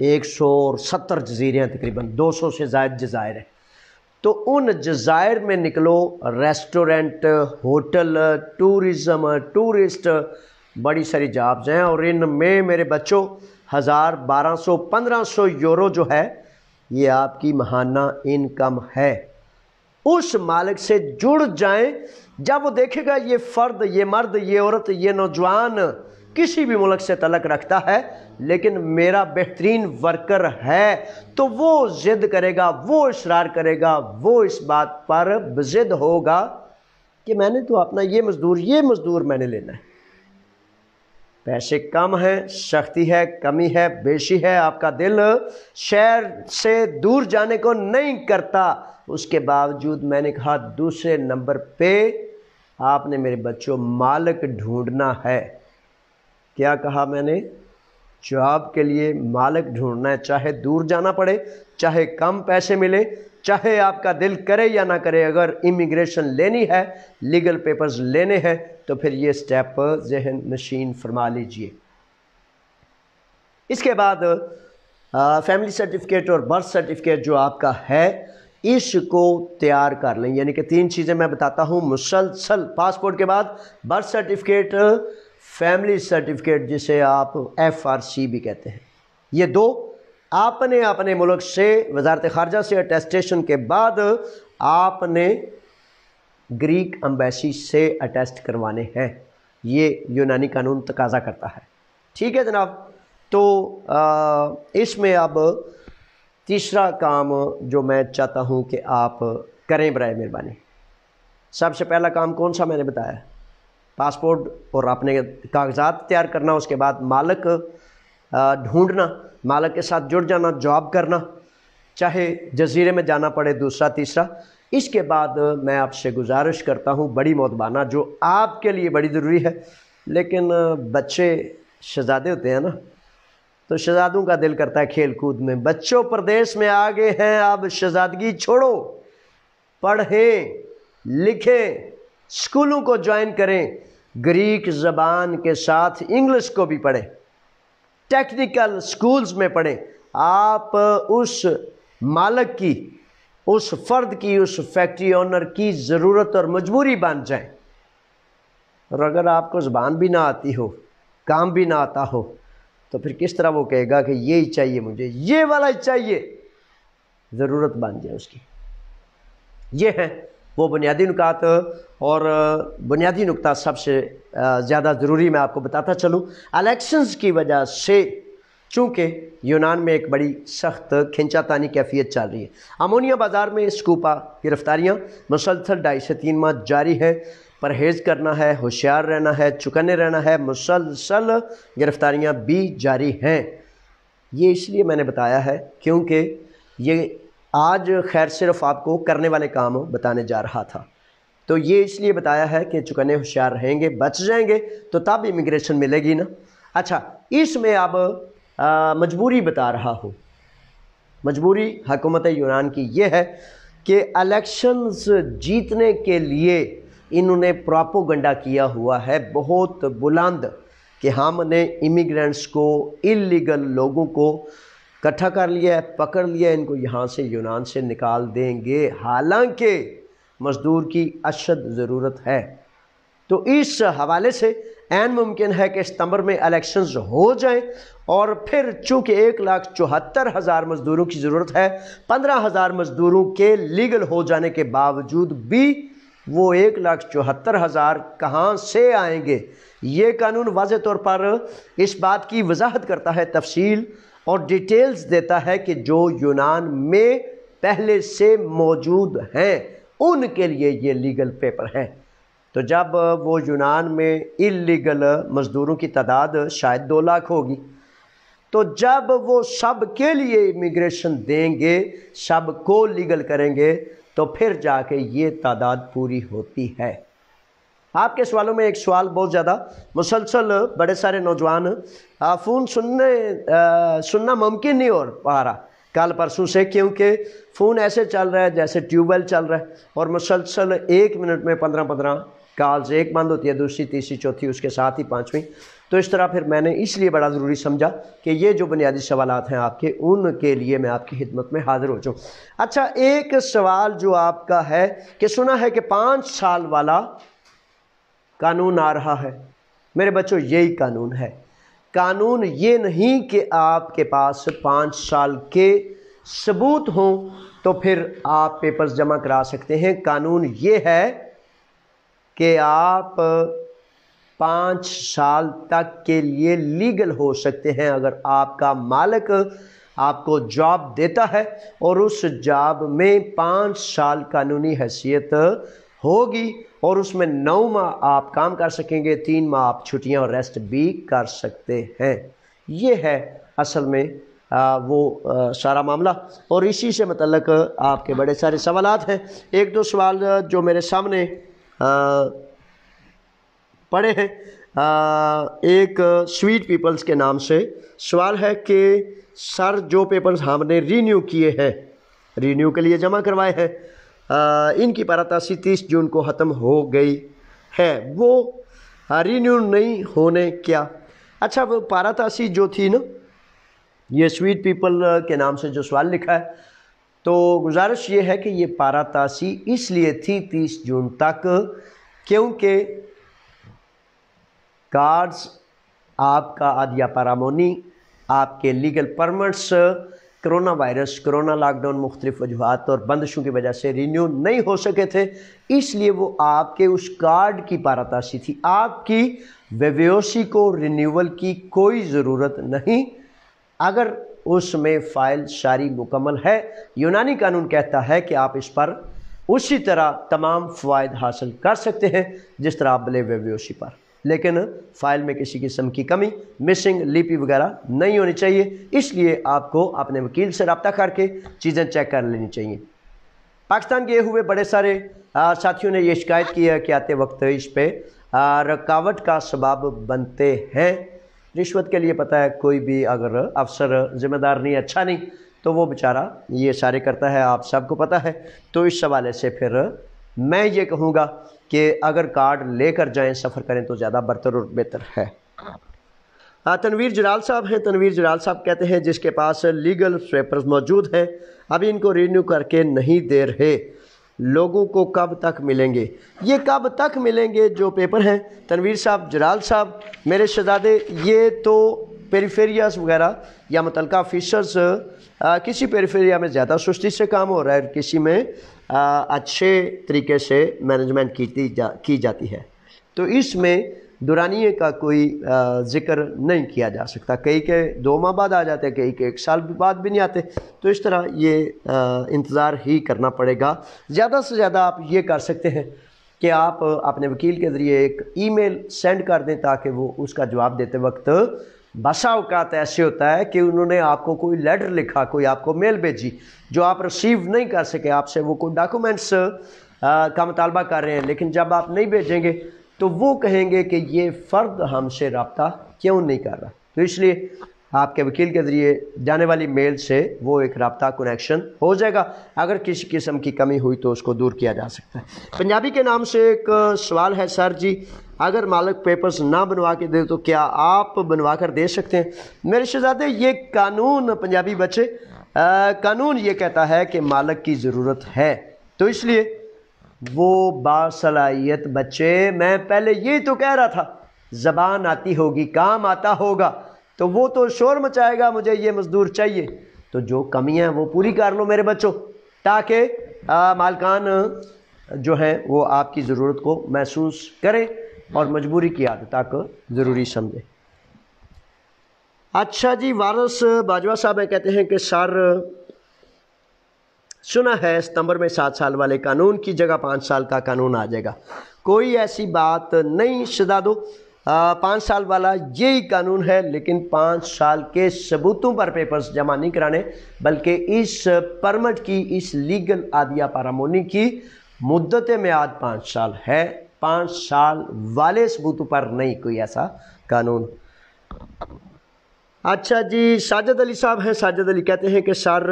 170 جزیرے ہیں، تقریباً 200 سے زائد جزائر ہیں۔ تو ان جزائر میں نکلو، ریسٹورنٹ، ہوٹل، ٹورزم، ٹورسٹ، بڑی ساری جابز ہیں، اور ان میں میرے بچوں 1000، 1200، 1500 یورو جو ہے یہ آپ کی ماہانہ انکم ہے۔ اس مالک سے جڑ جائیں، جب وہ دیکھے گا یہ فرد، یہ مرد، یہ عورت، یہ نوجوان کسی بھی ملک سے تعلق رکھتا ہے لیکن میرا بہترین ورکر ہے، تو وہ ضد کرے گا، وہ اصرار کرے گا، وہ اس بات پر بضد ہوگا کہ میں نے تو اپنا یہ مزدور میں نے لینا ہے۔ پیسے کم ہیں، سختی ہے، کمی ہے، بیشی ہے، آپ کا دل شہر سے دور جانے کو نہیں کرتا، اس کے باوجود میں نے کہا دوسرے نمبر پہ آپ نے میرے بچوں مالک ڈھونڈنا ہے۔ کیا کہا میں نے؟ جاب کے لیے مالک ڈھونڈنا ہے، چاہے دور جانا پڑے، چاہے کم پیسے ملے، چاہے آپ کا دل کرے یا نہ کرے، اگر امیگریشن لینی ہے، لیگل پیپرز لینے ہیں تو پھر یہ سٹیپ ذہن نشین فرما لیجئے۔ اس کے بعد فیملی سرٹیفکیٹ اور برتھ سرٹیفکیٹ جو آپ کا ہے اس کو تیار کر لیں، یعنی کہ 3 چیزیں میں بتاتا ہوں مسلسل۔ پاسپورٹ کے بعد برتھ سرٹیفکیٹ، فیملی سرٹیفکیٹ جسے آپ FRC بھی کہتے ہیں، یہ 2 آپ نے اپنے ملک سے وزارت خارجہ سے اٹیسٹیشن کے بعد آپ نے گریک امبیسی سے اٹیسٹ کروانے ہیں، یہ یونانی قانون تقاضا کرتا ہے۔ ٹھیک ہے جناب، تو اس میں اب تیسرا کام جو میں چاہتا ہوں کہ آپ کریں برائے مہربانی، سب سے پہلا کام کون سا میں نے بتایا؟ پاسپورٹ اور اپنے کاغذات تیار کرنا، اس کے بعد مالک ڈھونڈنا، مالک کے ساتھ جڑ جانا، جاب کرنا، چاہے جزیرے میں جانا پڑے، دوسرا تیسرا۔ اس کے بعد میں آپ سے گزارش کرتا ہوں بڑی مودبانہ، جو آپ کے لیے بڑی ضروری ہے، لیکن بچے شہزادے ہوتے ہیں نا، تو شہزادوں کا دل کرتا ہے کھیل کود میں۔ بچوں پردیس میں آگے ہیں، اب شہزادگی چھوڑو، پڑھیں لکھیں، اسکولوں کو جوائن کریں، گریک زبان کے ساتھ انگلش کو بھی پڑھیں، ٹیکنیکل سکولز میں پڑھیں۔ آپ اس مالک کی، اس فرد کی، اس فیکٹری اونر کی ضرورت اور مجبوری بن جائیں۔ اور اگر آپ کو زبان بھی نہ آتی ہو، کام بھی نہ آتا ہو، تو پھر کس طرح وہ کہے گا کہ یہی چاہیے مجھے، یہ والا ہی چاہیے؟ ضرورت بن جائے اس کی۔ یہ ہیں وہ بنیادی نکات، اور بنیادی نکتہ سب سے زیادہ ضروری میں آپ کو بتاتا چلوں۔ الیکشنز کی وجہ سے چونکہ یونان میں ایک بڑی سخت کھنچا تانی کیفیت چل رہی ہے، امونیا بازار میں اسکوپا گرفتاریاں مسلسل 2.5 سے 3 ماہ جاری ہے، پرہیز کرنا ہے، ہوشیار رہنا ہے، چکنے رہنا ہے، مسلسل گرفتاریاں بھی جاری ہیں۔ یہ اس لیے میں نے بتایا ہے کیونکہ یہ آج خیر صرف آپ کو کرنے والے کام بتانے جا رہا تھا، تو یہ اس لیے بتایا ہے کہ چکنے ہوشیار رہیں گے، بچ جائیں گے تو تب امیگریشن ملے گی نا۔ اچھا، اس میں اب مجبوری بتا رہا ہوں، مجبوری حکومت یونان کی یہ ہے کہ الیکشنز جیتنے کے لیے انہوں نے پراپوگنڈا کیا ہوا ہے بہت بلند کہ ہم نے امیگرینٹس کو، اللیگل لوگوں کو اکٹھا کر لیا ہے، پکڑ لیا ہے، ان کو یہاں سے یونان سے نکال دیں گے، حالانکہ مزدور کی اشد ضرورت ہے۔ تو اس حوالے سے عین ممکن ہے کہ ستمبر میں الیکشنز ہو جائیں، اور پھر چونکہ 1,74,000 مزدوروں کی ضرورت ہے، 15,000 مزدوروں کے لیگل ہو جانے کے باوجود بھی وہ 1,74,000 کہاں سے آئیں گے؟ یہ قانون واضح طور پر اس بات کی وضاحت کرتا ہے، تفصیل اور ڈیٹیلز دیتا ہے کہ جو یونان میں پہلے سے موجود ہیں ان کے لیے یہ لیگل پیپر ہیں۔ تو جب وہ یونان میں اللیگل مزدوروں کی تعداد شاید 2 لاکھ ہوگی، تو جب وہ سب کے لیے امیگریشن دیں گے، سب کو لیگل کریں گے، تو پھر جا کے یہ تعداد پوری ہوتی ہے۔ آپ کے سوالوں میں ایک سوال بہت زیادہ مسلسل بڑے سارے نوجوان فون سننا ممکن نہیں ہو پا رہا کل پرسوں سے، کیونکہ فون ایسے چل رہا ہے جیسے ٹیوب ویل چل رہا ہے، اور مسلسل 1 منٹ میں 15 کالز، ایک بند ہوتی ہے، دوسری تیسری چوتھی اس کے ساتھ ہی 5ویں، تو اس طرح پھر میں نے اس لیے بڑا ضروری سمجھا کہ یہ جو بنیادی سوالات ہیں آپ کے، ان کے لیے میں آپ کی خدمت میں حاضر ہو جاؤں۔ اچھا، ایک سوال جو آپ کا ہے کہ سنا ہے کہ 5 سال والا قانون آ رہا ہے۔ میرے بچوں، یہی قانون ہے۔ قانون یہ نہیں کہ آپ کے پاس 5 سال کے ثبوت ہوں تو پھر آپ پیپرز جمع کرا سکتے ہیں۔ قانون یہ ہے کہ آپ 5 سال تک کے لیے لیگل ہو سکتے ہیں اگر آپ کا مالک آپ کو جاب دیتا ہے اور اس جاب میں 5 سال قانونی حیثیت ہوگی اور اس میں 9 ماہ آپ کام کر سکیں گے، 3 ماہ آپ چھٹیاں اور ریسٹ بھی کر سکتے ہیں۔ یہ ہے اصل میں وہ سارا معاملہ، اور اسی سے متعلق آپ کے بڑے سارے سوالات ہیں۔ ایک دو سوال جو میرے سامنے پڑے ہیں، ایک سویٹ پیپلز کے نام سے سوال ہے کہ سر جو پیپرز ہم نے رینیو کیے ہیں، رینیو کے لیے جمع کروائے ہیں، ان کی پاراتاسی 30 جون کو ختم ہو گئی ہے، وہ رینیو نہیں ہونے کیا؟ اچھا، وہ پاراتاسی جو تھی نا، یہ سویٹ پیپل کے نام سے جو سوال لکھا ہے، تو گزارش یہ ہے کہ یہ پاراتاسی اس لیے تھی 30 جون تک کیونکہ کارڈز آپ کا عادیہ پارامونی، آپ کے legal permits corona virus, corona lockdown, مختلف وجوہات اور بندشوں کی وجہ سے رینیو نہیں ہو سکے تھے، اس لیے وہ آپ کے اس کارڈ کی پاراتاسی تھی۔ آپ کی ویویوسی کو رینیول کی کوئی ضرورت نہیں اگر اس میں فائل ساری مکمل ہے۔ یونانی قانون کہتا ہے کہ آپ اس پر اسی طرح تمام فوائد حاصل کر سکتے ہیں جس طرح آپ بلے ویویوسی پر، لیکن فائل میں کسی قسم کی کمی، مسنگ، لیپی وغیرہ نہیں ہونی چاہیے، اس لیے آپ کو اپنے وکیل سے رابطہ کر کے چیزیں چیک کر لینی چاہیے۔ پاکستان گئے ہوئے بڑے سارے ساتھیوں نے یہ شکایت کی ہے کہ آتے وقت اس پہ رکاوٹ کا سبب بنتے ہیں۔ رشوت کے لیے پتہ ہے کوئی بھی اگر افسر ذمہ دار نہیں، اچھا نہیں، تو وہ بیچارہ یہ سارے کرتا ہے، آپ سب کو پتہ ہے۔ تو اس حوالے سے پھر میں یہ کہوں گا کہ اگر کارڈ لے کر جائیں، سفر کریں تو زیادہ برتر اور بہتر ہے۔ تنویر جلال صاحب ہیں، تنویر جلال صاحب کہتے ہیں جس کے پاس لیگل پیپرز موجود ہیں ابھی ان کو رینیو کر کے نہیں دے رہے، لوگوں کو کب تک ملیں گے؟ یہ کب تک ملیں گے جو پیپر ہیں تنویر صاحب، جلال صاحب، میرے شہزادے، یہ تو پیریفیریاز وغیرہ یا متعلقہ آفیسرز، کسی پیریفیریا میں زیادہ سستی سے کام ہو رہا ہے، کسی میں اچھے طریقے سے مینجمنٹ کی جاتی ہے، تو اس میں دورانیے کا کوئی ذکر نہیں کیا جا سکتا۔ کئی کے 2 ماہ بعد آ جاتے ہیں، کئی کے 1 سال بعد بھی نہیں آتے، تو اس طرح یہ انتظار ہی کرنا پڑے گا۔ زیادہ سے زیادہ آپ یہ کر سکتے ہیں کہ آپ اپنے وکیل کے ذریعے ایک ای میل سینڈ کر دیں تاکہ وہ اس کا جواب دیتے وقت، بسا اوقات ایسے ہوتا ہے کہ انہوں نے آپ کو کوئی لیٹر لکھا، کوئی آپ کو میل بھیجی جو آپ ریسیو نہیں کر سکے، آپ سے وہ کوئی ڈاکومنٹس کا مطالبہ کر رہے ہیں، لیکن جب آپ نہیں بھیجیں گے تو وہ کہیں گے کہ یہ فرد ہم سے رابطہ کیوں نہیں کر رہا، تو اس لیے آپ کے وکیل کے ذریعے جانے والی میل سے وہ ایک رابطہ کنیکشن ہو جائے گا، اگر کسی قسم کی کمی ہوئی تو اس کو دور کیا جا سکتا ہے۔ پنجابی کے نام سے ایک سوال ہے، سر جی اگر مالک پیپرز نہ بنوا کے دے تو کیا آپ بنوا کر دے سکتے ہیں؟ میرے شہزادے، یہ قانون، پنجابی بچے، قانون یہ کہتا ہے کہ مالک کی ضرورت ہے، تو اس لیے وہ باصلاحیت بچے، میں پہلے یہی تو کہہ رہا تھا، زبان آتی ہوگی، کام آتا ہوگا تو وہ تو شور مچائے گا مجھے یہ مزدور چاہیے، تو جو کمیاں ہیں وہ پوری کر لو میرے بچوں، تاکہ مالکان جو ہیں وہ آپ کی ضرورت کو محسوس کریں اور مجبوری کی عادت تک ضروری سمجھیں۔ اچھا جی، وارث باجوہ صاحب کہتے ہیں کہ سر سنا ہے ستمبر میں 7 سال والے قانون کی جگہ 5 سال کا قانون آ جائے گا، کوئی ایسی بات نہیں شہزادو، 5 سال والا یہی قانون ہے، لیکن 5 سال کے ثبوتوں پر پیپرز جمع نہیں کرانے، بلکہ اس پرمٹ کی، اس لیگل عادیہ پارامونی کی مدت میعاد 5 سال ہے، 5 سال والے ثبوتوں پر نہیں کوئی ایسا قانون۔ اچھا جی، ساجد علی صاحب ہیں، ساجد علی کہتے ہیں کہ سر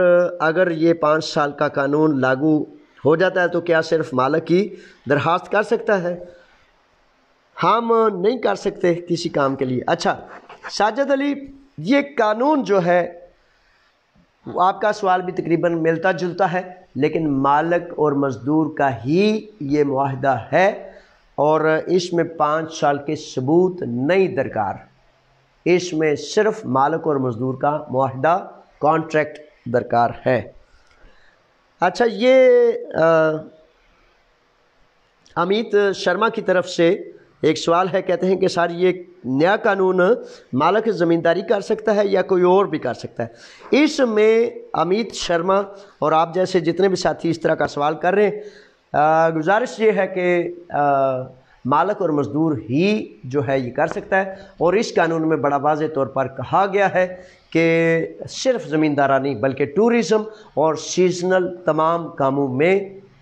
اگر یہ 5 سال کا قانون لاگو ہو جاتا ہے تو کیا صرف مالک کی درخواست کر سکتا ہے؟ ہم نہیں کر سکتے کسی کام کے لیے۔ اچھا ساجد علی، یہ قانون جو ہے آپ کا سوال بھی تقریباً ملتا جلتا ہے، لیکن مالک اور مزدور کا ہی یہ معاہدہ ہے اور اس میں 5 سال کے ثبوت نہیں درکار، اس میں صرف مالک اور مزدور کا معاہدہ کانٹریکٹ درکار ہے۔ اچھا یہ امیت شرما کی طرف سے ایک سوال ہے، کہتے ہیں کہ سر یہ نیا قانون مالک زمینداری کر سکتا ہے یا کوئی اور بھی کر سکتا ہے؟ اس میں امیت شرما اور آپ جیسے جتنے بھی ساتھی اس طرح کا سوال کر رہے ہیں، گزارش یہ ہے کہ مالک اور مزدور ہی جو ہے یہ کر سکتا ہے، اور اس قانون میں بڑا واضح طور پر کہا گیا ہے کہ صرف زمیندارہ نہیں بلکہ ٹورزم اور سیزنل تمام کاموں میں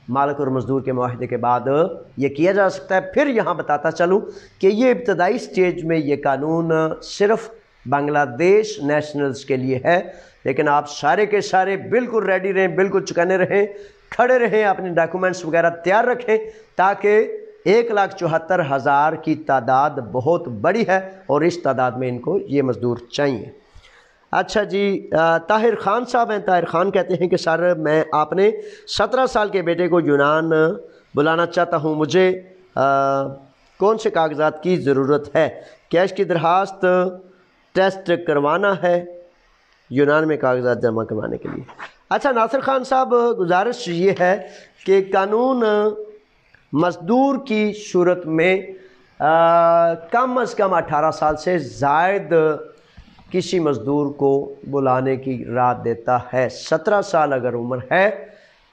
مالک اور مزدور کے معاہدے کے بعد یہ کیا جا سکتا ہے۔ پھر یہاں بتاتا چلوں کہ یہ ابتدائی سٹیج میں یہ قانون صرف بنگلہ دیش نیشنلز کے لیے ہے، لیکن آپ سارے کے سارے بالکل ریڈی رہیں، بالکل چکنے رہیں، کھڑے رہیں، اپنے ڈاکومنٹس وغیرہ تیار رکھیں، تاکہ 1,74,000 کی تعداد بہت بڑی ہے اور اس تعداد میں ان کو یہ مزدور چاہیے۔ اچھا جی، طاہر خان صاحب ہیں، طاہر خان کہتے ہیں کہ سر میں آپ نے 17 سال کے بیٹے کو یونان بلانا چاہتا ہوں، مجھے کون سے کاغذات کی ضرورت ہے؟ کیا اس کی درخواست ٹیسٹ کروانا ہے یونان میں کاغذات جمع کروانے کے لیے؟ اچھا ناصر خان صاحب، گزارش یہ ہے کہ قانون مزدور کی صورت میں کم از کم 18 سال سے زائد کسی مزدور کو بلانے کی راہ دیتا ہے۔ 17 سال اگر عمر ہے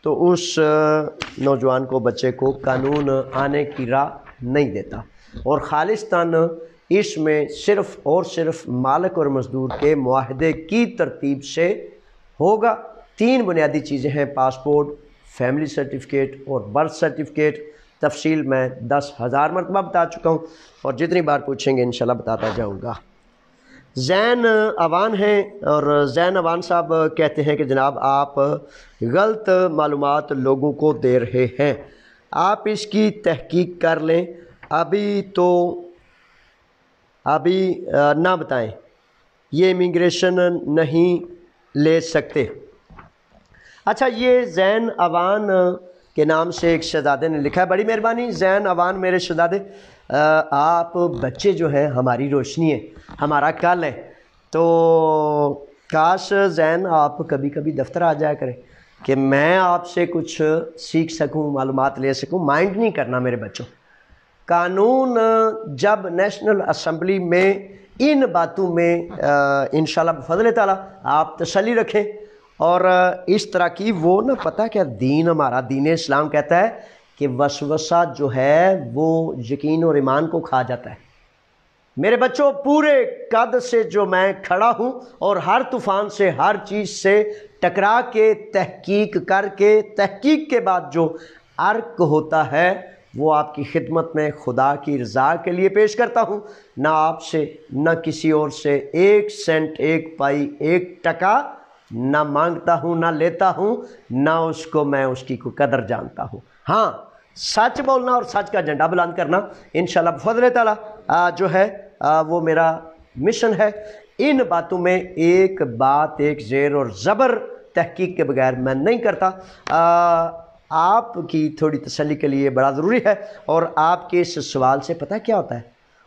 تو اس نوجوان کو، بچے کو قانون آنے کی راہ نہیں دیتا، اور خالصتاً اس میں صرف اور صرف مالک اور مزدور کے معاہدے کی ترتیب سے ہوگا۔ 3 بنیادی چیزیں ہیں، پاسپورٹ، فیملی سرٹیفکیٹ اور برتھ سرٹیفکیٹ۔ تفصیل میں 10,000 مرتبہ بتا چکا ہوں، اور جتنی بار پوچھیں گے انشاءاللہ بتاتا جاؤں گا۔ زین اوان ہیں، اور زین اوان صاحب کہتے ہیں کہ جناب آپ غلط معلومات لوگوں کو دے رہے ہیں، آپ اس کی تحقیق کر لیں، ابھی نہ بتائیں، یہ امیگریشن نہیں لے سکتے۔ اچھا یہ زین اوان کے نام سے ایک شہزادے نے لکھا ہے، بڑی مہربانی زین اوان میرے شہزادے، آپ بچے جو ہیں ہماری روشنی ہے، ہمارا کل ہے، تو کاش زین آپ کبھی کبھی دفتر آ جایا کریں کہ میں آپ سے کچھ سیکھ سکوں، معلومات لے سکوں۔ مائنڈ نہیں کرنا میرے بچوں، قانون جب نیشنل اسمبلی میں ان باتوں میں انشاءاللہ بفضل تعالیٰ آپ تسلی رکھیں، اور اس طرح کی وہ نہ پتہ کیا دین ہمارا دین اسلام کہتا ہے کہ وسوسہ جو ہے وہ یقین اور ایمان کو کھا جاتا ہے۔ میرے بچوں پورے قد سے جو میں کھڑا ہوں اور ہر طوفان سے ہر چیز سے ٹکرا کے تحقیق کر کے تحقیق کے بعد جو عرق ہوتا ہے وہ آپ کی خدمت میں خدا کی رضا کے لیے پیش کرتا ہوں، نہ آپ سے نہ کسی اور سے 1 سینٹ 1 پائی 1 ٹکا نہ مانگتا ہوں نہ لیتا ہوں، نہ اس کو میں اس کی کوئی قدر جانتا ہوں۔ ہاں سچ بولنا اور سچ کا جھنڈا بلند کرنا انشاءاللہ بفضل تعالیٰ جو ہے وہ میرا مشن ہے۔ ان باتوں میں ایک بات ایک زیر اور زبر تحقیق کے بغیر میں نہیں کرتا۔ آپ کی تھوڑی تسلی کے لیے بڑا ضروری ہے، اور آپ کے اس سوال سے پتہ کیا ہوتا ہے،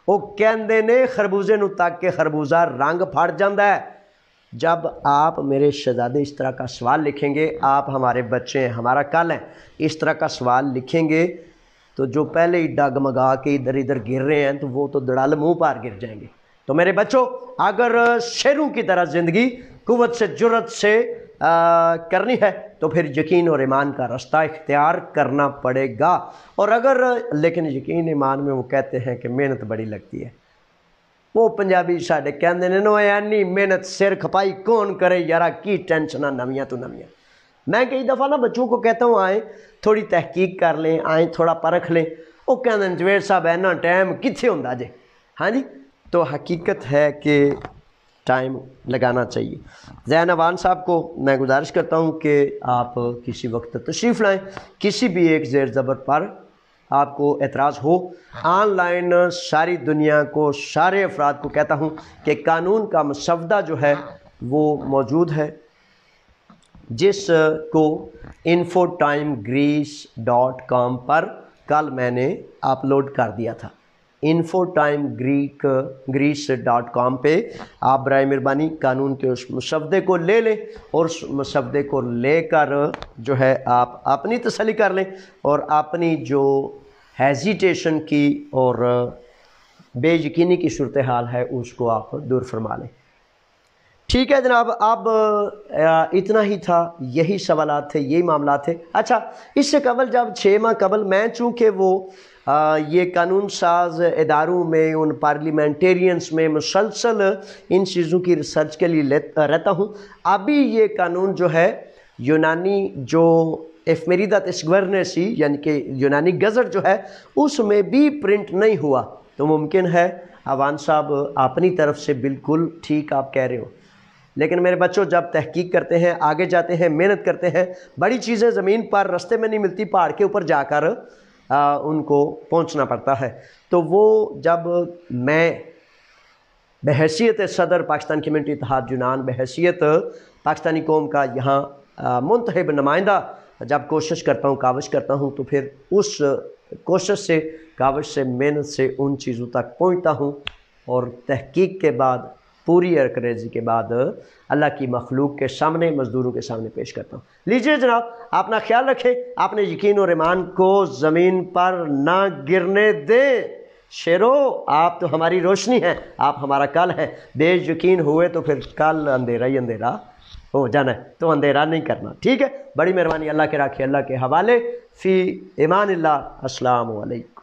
وہ کہندے نے خربوزے نو تک کے خربوزہ رنگ پھڑ جاندہ ہے۔ جب آپ میرے شہزادے اس طرح کا سوال لکھیں گے، آپ ہمارے بچے ہیں، ہمارا کل ہیں، اس طرح کا سوال لکھیں گے تو جو پہلے ہی ڈگمگا کے ادھر ادھر گر رہے ہیں تو وہ تو دڑال منہ پار گر جائیں گے۔ تو میرے بچوں اگر شیروں کی طرح زندگی قوت سے جرت سے کرنی ہے تو پھر یقین اور ایمان کا رستہ اختیار کرنا پڑے گا، اور اگر لیکن یقین ایمان میں وہ کہتے ہیں کہ محنت بڑی لگتی ہے، وہ پنجابی ساڈے کہندے نے نو اینی محنت سر کھپائی کون کرے یارا کی ٹینشناں نویاں تو نویاں۔ میں کئی دفعہ نا بچوں کو کہتا ہوں آئیں تھوڑی تحقیق کر لیں، آئیں تھوڑا پرکھ لیں، وہ کہندے ہیں جویر صاحب اینا ٹائم کتھے ہوندا جے۔ ہاں جی، تو حقیقت ہے کہ ٹائم لگانا چاہیے۔ زین اوان صاحب کو میں گزارش کرتا ہوں کہ آپ کسی وقت تشریف لائیں، کسی بھی ایک زیر زبر پر آپ کو اعتراض ہو، آن لائن ساری دنیا کو، سارے افراد کو کہتا ہوں کہ قانون کا مسودہ جو ہے وہ موجود ہے، جس کو infotimegreece.com پر کل میں نے اپلوڈ کر دیا تھا۔ infotimegreece.com پہ آپ برائے مہربانی قانون کے اس مسودے کو لے لیں اور اس مسودے کو لے کر جو ہے آپ اپنی تسلی کر لیں اور اپنی جو ہیزیٹیشن کی اور بے یقینی کی صورتحال ہے اس کو آپ دور فرما لیں۔ ٹھیک ہے جناب، اب اتنا ہی تھا، یہی سوالات تھے، یہی معاملات تھے۔ اچھا، اس سے قبل جب 6 ماہ قبل میں چونکہ وہ یہ قانون ساز اداروں میں، ان پارلیمنٹیرینز میں مسلسل ان چیزوں کی ریسرچ کے لیے رہتا ہوں، ابھی یہ قانون جو ہے یونانی جو ایفمیریدت اسگورنیسی یعنی کہ یونانی گزٹ جو ہے اس میں بھی پرنٹ نہیں ہوا، تو ممکن ہے عوان صاحب اپنی طرف سے بالکل ٹھیک آپ کہہ رہے ہو، لیکن میرے بچوں جب تحقیق کرتے ہیں، آگے جاتے ہیں، محنت کرتے ہیں، بڑی چیزیں زمین پر رستے میں نہیں ملتی، پہاڑ کے اوپر جا کر ان کو پہنچنا پڑتا ہے۔ تو وہ جب میں بحیثیت صدر پاکستان کمیونٹی اتحاد یونان، بحیثیت پاکستانی قوم کا یہاں منتخب نمائندہ جب کوشش کرتا ہوں، کاوش کرتا ہوں، تو پھر اس کوشش سے، کاوش سے، محنت سے ان چیزوں تک پہنچتا ہوں اور تحقیق کے بعد، پوری ارکریزی کے بعد اللہ کی مخلوق کے سامنے، مزدوروں کے سامنے پیش کرتا ہوں۔ لیجئے جناب، اپنا خیال رکھیں، اپنے یقین اور ایمان کو زمین پر نہ گرنے دیں۔ شیرو، آپ تو ہماری روشنی ہیں، آپ ہمارا کل ہیں، بے یقین ہوئے تو پھر کل اندھیرا ہی اندھیرا ہو جانا ہے، تو اندھیرا نہیں کرنا، ٹھیک ہے؟ بڑی مہربانی، اللہ کے راکھے اللہ کے حوالے، فی ایمان اللہ، السلام علیکم۔